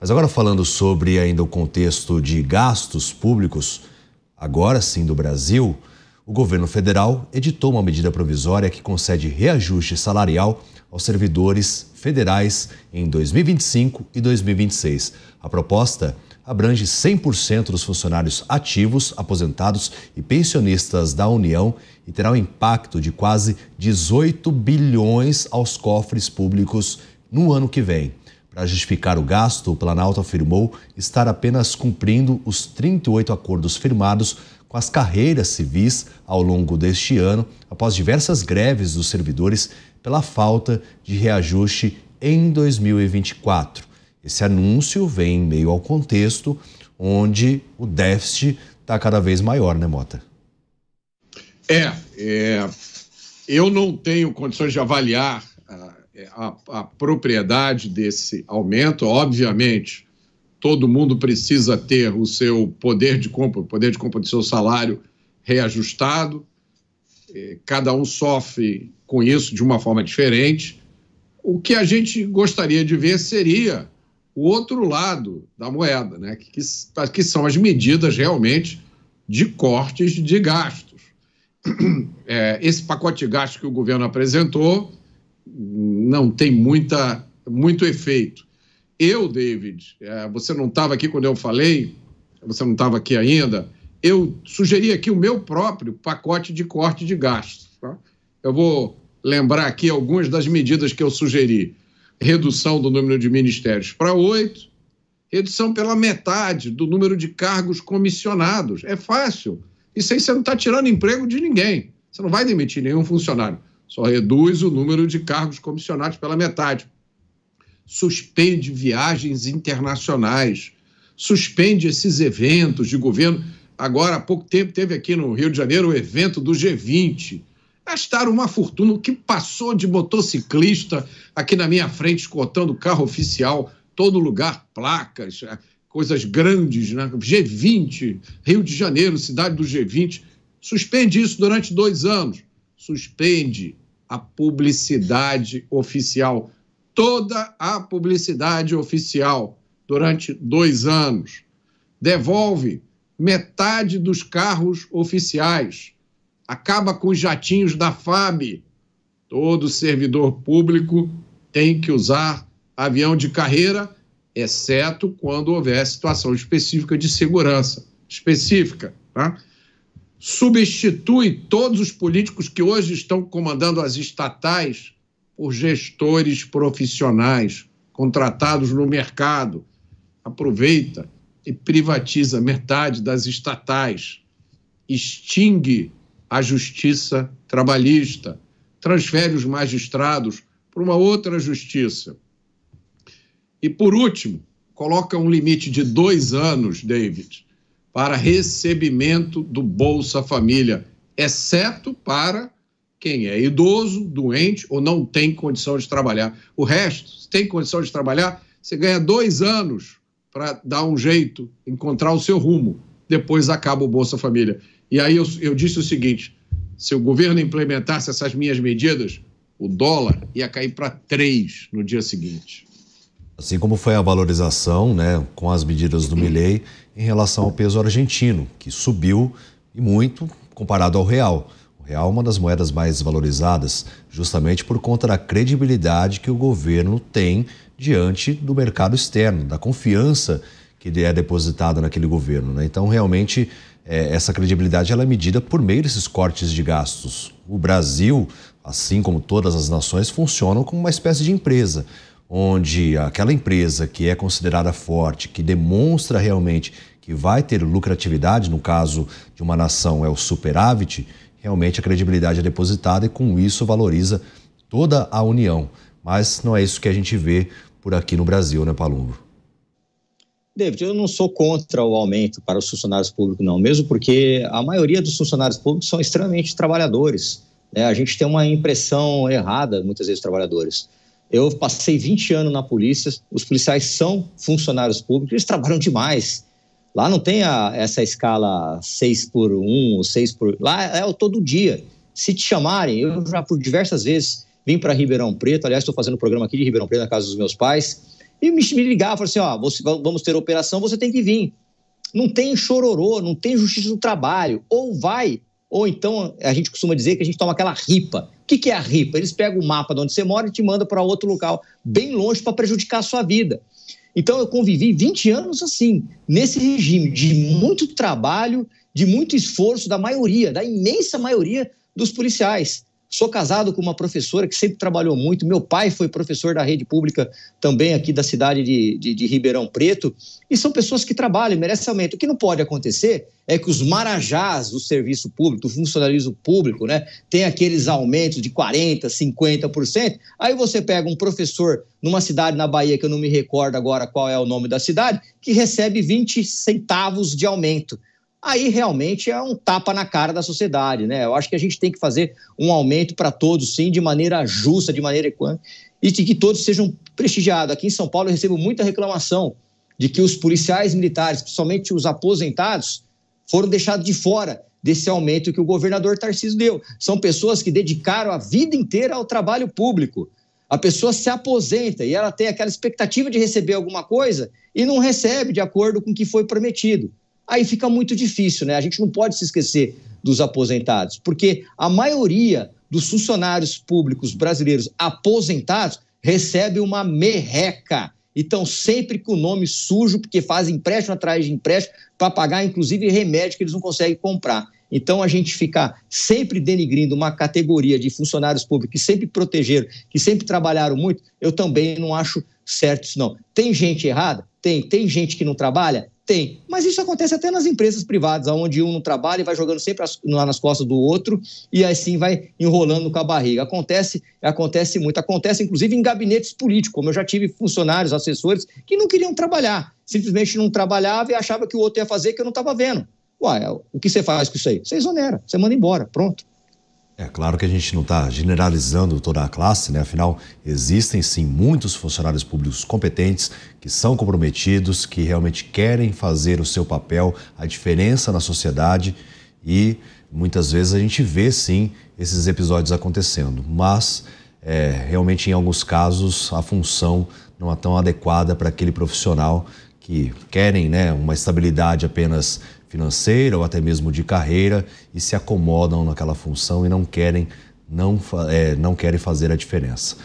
Mas agora falando sobre ainda o contexto de gastos públicos, agora sim do Brasil, o governo federal editou uma medida provisória que concede reajuste salarial aos servidores federais em 2025 e 2026. A proposta abrange 100% dos funcionários ativos, aposentados e pensionistas da União e terá um impacto de quase 18 bilhões aos cofres públicos no ano que vem. Para justificar o gasto, o Planalto afirmou estar apenas cumprindo os 38 acordos firmados com as carreiras civis ao longo deste ano, após diversas greves dos servidores pela falta de reajuste em 2024. Esse anúncio vem em meio ao contexto onde o déficit está cada vez maior, né, Mota? Eu não tenho condições de avaliar a propriedade desse aumento. Obviamente, todo mundo precisa ter o seu poder de compra do seu salário reajustado. Cada um sofre com isso de uma forma diferente. O que a gente gostaria de ver seria o outro lado da moeda, né? Que são as medidas realmente de cortes de gastos. Esse pacote de gastos que o governo apresentou não tem muito efeito. David, você não estava aqui quando eu falei, você não estava aqui ainda, eu sugeri aqui o meu próprio pacote de corte de gastos. Tá? Eu vou lembrar aqui algumas das medidas que eu sugeri. Redução do número de ministérios para 8, redução pela metade do número de cargos comissionados. É fácil. Isso aí você não está tirando emprego de ninguém. Você não vai demitir nenhum funcionário. Só reduz o número de cargos comissionados pela metade. Suspende viagens internacionais. Suspende esses eventos de governo. Agora, há pouco tempo, teve aqui no Rio de Janeiro o evento do G20. Gastaram uma fortuna. O que passou de motociclista aqui na minha frente, escoltando carro oficial, todo lugar, placas, coisas grandes, né? G20, Rio de Janeiro, cidade do G20. Suspende isso durante 2 anos. Suspende a publicidade oficial, toda a publicidade oficial, durante 2 anos. Devolve metade dos carros oficiais. Acaba com os jatinhos da FAB. Todo servidor público tem que usar avião de carreira, exceto quando houver situação específica de segurança. Específica, tá? Substitui todos os políticos que hoje estão comandando as estatais por gestores profissionais, contratados no mercado. Aproveita e privatiza metade das estatais. Extingue a justiça trabalhista, transfere os magistrados para uma outra justiça. E, por último, coloca um limite de 2 anos, David, para recebimento do Bolsa Família, exceto para quem é idoso, doente ou não tem condição de trabalhar. O resto, se tem condição de trabalhar, você ganha 2 anos para dar um jeito, encontrar o seu rumo. Depois acaba o Bolsa Família. E aí eu disse o seguinte, se o governo implementasse essas minhas medidas, o dólar ia cair para 3 no dia seguinte. Assim como foi a valorização, né, com as medidas do Milei em relação ao peso argentino, que subiu e muito comparado ao real. O real é uma das moedas mais valorizadas, justamente por conta da credibilidade que o governo tem diante do mercado externo, da confiança que é depositada naquele governo, né? Então, realmente, essa credibilidade ela é medida por meio desses cortes de gastos. O Brasil, assim como todas as nações, funcionam como uma espécie de empresa, onde aquela empresa que é considerada forte, que demonstra realmente que vai ter lucratividade, no caso de uma nação é o superávit, realmente a credibilidade é depositada e com isso valoriza toda a União. Mas não é isso que a gente vê por aqui no Brasil, né, Palumbo? David, eu não sou contra o aumento para os funcionários públicos, não, mesmo porque a maioria dos funcionários públicos são extremamente trabalhadores, né? A gente tem uma impressão errada, muitas vezes, dos trabalhadores. Eu passei 20 anos na polícia, os policiais são funcionários públicos, eles trabalham demais. Lá não tem essa escala 6x1, 6x... Lá é todo dia. Se te chamarem, eu já por diversas vezes vim para Ribeirão Preto, aliás, estou fazendo um programa aqui de Ribeirão Preto, na casa dos meus pais, e me ligava, falava assim, ó, vamos ter operação, você tem que vir. Não tem chororô, não tem justiça do trabalho. Ou vai, ou então a gente costuma dizer que a gente toma aquela ripa. O que é a ripa? Eles pegam o mapa de onde você mora e te mandam para outro local, bem longe, para prejudicar a sua vida. Então eu convivi 20 anos assim, nesse regime de muito trabalho, de muito esforço da maioria, da imensa maioria dos policiais. Sou casado com uma professora que sempre trabalhou muito. Meu pai foi professor da rede pública também aqui da cidade de Ribeirão Preto. E são pessoas que trabalham, merecem aumento. O que não pode acontecer é que os marajás do serviço público, do funcionalismo público, né, tem aqueles aumentos de 40%, 50%. Aí você pega um professor numa cidade na Bahia, que eu não me recordo agora qual é o nome da cidade, que recebe 20 centavos de aumento. Aí realmente é um tapa na cara da sociedade, né? Eu acho que a gente tem que fazer um aumento para todos, sim, de maneira justa, de maneira equânime, e de que todos sejam prestigiados. Aqui em São Paulo eu recebo muita reclamação de que os policiais militares, principalmente os aposentados, foram deixados de fora desse aumento que o governador Tarcísio deu. São pessoas que dedicaram a vida inteira ao trabalho público. A pessoa se aposenta e ela tem aquela expectativa de receber alguma coisa e não recebe de acordo com o que foi prometido. Aí fica muito difícil, né? A gente não pode se esquecer dos aposentados, porque a maioria dos funcionários públicos brasileiros aposentados recebe uma merreca e estão sempre com o nome sujo, porque fazem empréstimo atrás de empréstimo para pagar, inclusive, remédio que eles não conseguem comprar. Então, a gente ficar sempre denigrindo uma categoria de funcionários públicos que sempre protegeram, que sempre trabalharam muito, eu também não acho certo isso, não. Tem gente errada? Tem. Tem gente que não trabalha? Tem. Mas isso acontece até nas empresas privadas, onde um não trabalha e vai jogando sempre nas costas do outro e assim vai enrolando com a barriga. Acontece muito. Acontece, inclusive, em gabinetes políticos, como eu já tive funcionários, assessores, que não queriam trabalhar. Simplesmente não trabalhava e achava que o outro ia fazer que eu não estava vendo. Ué, o que você faz com isso aí? Você exonera, você manda embora, pronto. É claro que a gente não está generalizando toda a classe, né? Afinal, existem sim muitos funcionários públicos competentes, que são comprometidos, que realmente querem fazer o seu papel, a diferença na sociedade, e muitas vezes a gente vê sim esses episódios acontecendo, mas realmente em alguns casos a função não é tão adequada para aquele profissional que querem, né, uma estabilidade apenas financeira ou até mesmo de carreira e se acomodam naquela função e não querem fazer a diferença.